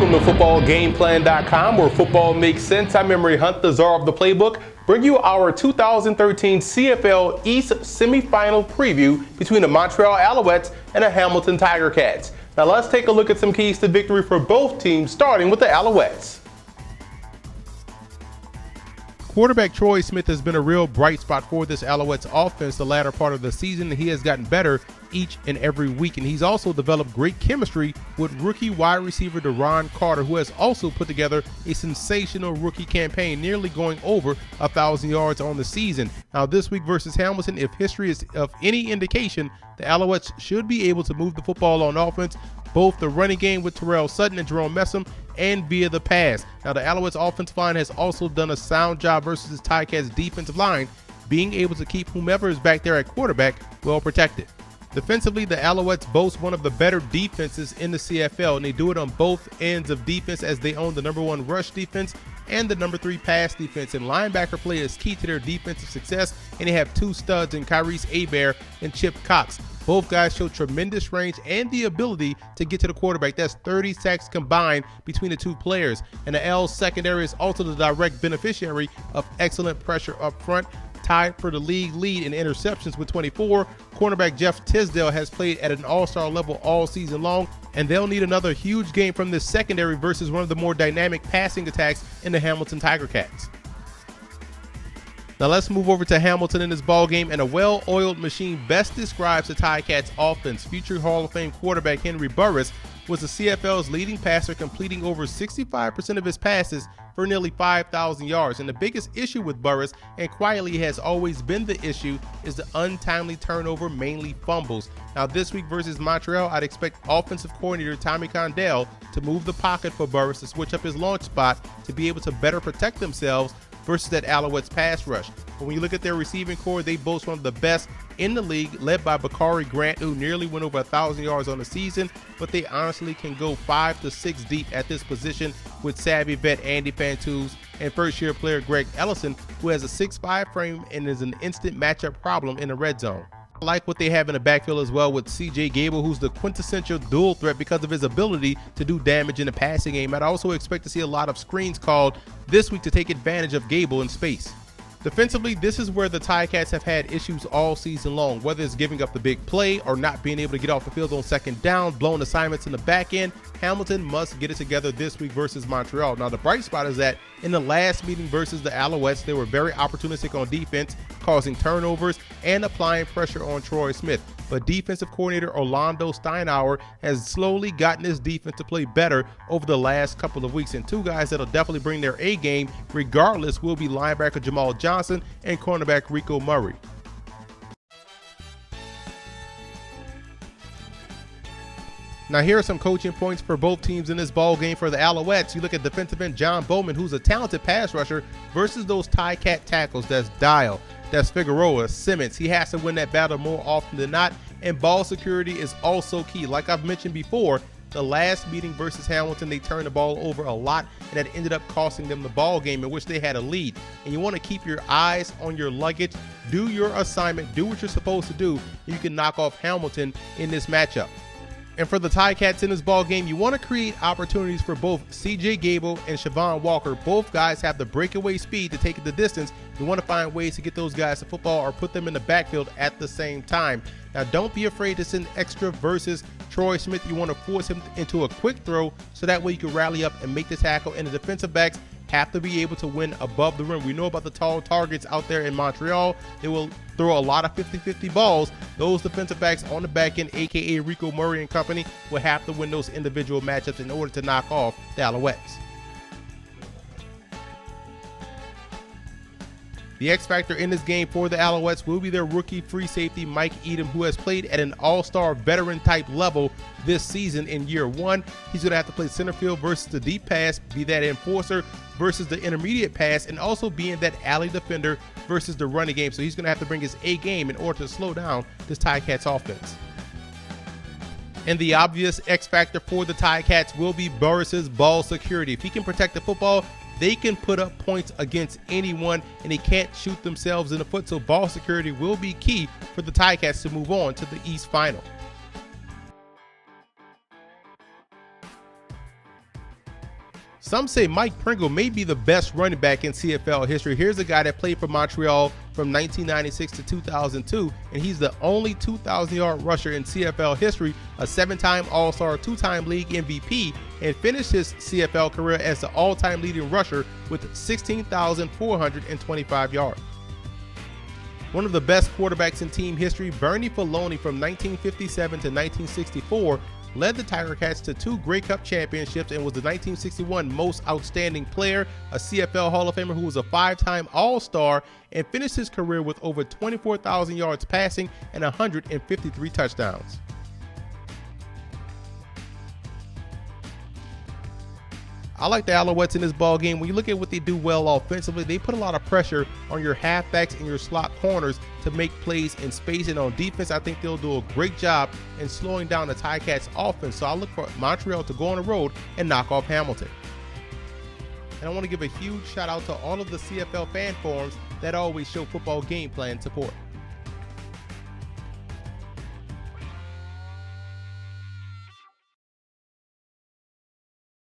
Welcome to footballgameplan.com, where football makes sense. I'm Emery Hunt, the czar of the playbook, bring you our 2013 CFL East semifinal preview between the Montreal Alouettes and the Hamilton Tiger Cats. Now let's take a look at some keys to victory for both teams, starting with the Alouettes. Quarterback Troy Smith has been a real bright spot for this Alouettes offense the latter part of the season. He has gotten better each and every week, and he's also developed great chemistry with rookie wide receiver Deron Carter, who has also put together a sensational rookie campaign, nearly going over 1,000 yards on the season. Now this week versus Hamilton, if history is of any indication, the Alouettes should be able to move the football on offense, both the running game with Terrell Sutton and Jerome Messam, and via the pass. Now the Alouettes offensive line has also done a sound job versus the Ticats defensive line, being able to keep whomever is back there at quarterback well protected. Defensively, the Alouettes boast one of the better defenses in the CFL, and they do it on both ends of defense, as they own the #1 rush defense and the #3 pass defense. And linebacker play is key to their defensive success, and they have two studs in Kyrese Hebert and Chip Cox. Both guys show tremendous range and the ability to get to the quarterback. That's 30 sacks combined between the two players. And the L's secondary is also the direct beneficiary of excellent pressure up front, tied for the league lead in interceptions with 24. Cornerback Jeff Tisdale has played at an all-star level all season long, and they'll need another huge game from this secondary versus one of the more dynamic passing attacks in the Hamilton Tiger Cats. Now let's move over to Hamilton in this ball game, and a well-oiled machine best describes the Ticats offense. Future Hall of Fame quarterback Henry Burris was the CFL's leading passer, completing over 65% of his passes for nearly 5,000 yards. And the biggest issue with Burris, and quietly has always been the issue, is the untimely turnover, mainly fumbles. Now this week versus Montreal, I'd expect offensive coordinator Tommy Condell to move the pocket for Burris to switch up his launch spot to be able to better protect themselves versus that Alouettes pass rush. But when you look at their receiving core, they boast one of the best in the league, led by Bakari Grant, who nearly went over 1,000 yards on the season, but they honestly can go 5 to 6 deep at this position with savvy vet Andy Pantouz and first-year player Greg Ellison, who has a 6'5" frame and is an instant matchup problem in the red zone. I like what they have in the backfield as well with CJ Gable, who's the quintessential dual threat because of his ability to do damage in the passing game. I'd also expect to see a lot of screens called this week to take advantage of Gable in space. Defensively, this is where the Ticats have had issues all season long, whether it's giving up the big play or not being able to get off the field on second down, blowing assignments in the back end. Hamilton must get it together this week versus Montreal. Now the bright spot is that in the last meeting versus the Alouettes, they were very opportunistic on defense, causing turnovers and applying pressure on Troy Smith. But defensive coordinator Orlando Steinauer has slowly gotten his defense to play better over the last couple of weeks. And two guys that'll definitely bring their A game regardless will be linebacker Jamal Johnson and cornerback Rico Murray. Now here are some coaching points for both teams in this ball game. For the Alouettes, you look at defensive end John Bowman, who's a talented pass rusher, versus those Ticat tackles. That's Dial, that's Figueroa, Simmons. He has to win that battle more often than not, and ball security is also key. Like I've mentioned before, the last meeting versus Hamilton, they turned the ball over a lot, and that ended up costing them the ball game in which they had a lead. And you want to keep your eyes on your luggage, do your assignment, do what you're supposed to do, and you can knock off Hamilton in this matchup. And for the Ticats in this ball game, you want to create opportunities for both CJ Gable and Siobhan Walker. Both guys have the breakaway speed to take it the distance. You want to find ways to get those guys to football or put them in the backfield at the same time. Now, don't be afraid to send extra versus Troy Smith. You want to force him into a quick throw so that way you can rally up and make the tackle. And the defensive backs have to be able to win above the rim. We know about the tall targets out there in Montreal. They will throw a lot of 50-50 balls. Those defensive backs on the back end, aka Rico Murray and company, will have to win those individual matchups in order to knock off the Alouettes. The X factor in this game for the Alouettes will be their rookie free safety Mike Edom, who has played at an all-star veteran type level this season in year one. He's going to have to play center field versus the deep pass, be that enforcer versus the intermediate pass, and also being that alley defender versus the running game. So he's going to have to bring his A game in order to slow down this Ticats offense. And the obvious X factor for the Ticats will be Burris's ball security. If he can protect the football, they can put up points against anyone, and they can't shoot themselves in the foot. So ball security will be key for the Ticats to move on to the East Final. Some say Mike Pringle may be the best running back in CFL history. Here's a guy that played for Montreal from 1996 to 2002, and he's the only 2,000-yard rusher in CFL history, a 7-time All-Star, 2-time league MVP, and finished his CFL career as the all-time leading rusher with 16,425 yards. One of the best quarterbacks in team history, Bernie Faloney from 1957 to 1964, led the Tiger Cats to 2 Grey Cup championships and was the 1961 Most Outstanding Player, a CFL Hall of Famer who was a 5-time All-Star, and finished his career with over 24,000 yards passing and 153 touchdowns. I like the Alouettes in this ball game. When you look at what they do well offensively, they put a lot of pressure on your halfbacks and your slot corners to make plays in space. And on defense, I think they'll do a great job in slowing down the Ticats offense. So I look for Montreal to go on the road and knock off Hamilton. And I want to give a huge shout out to all of the CFL fan forums that always show football game plan support.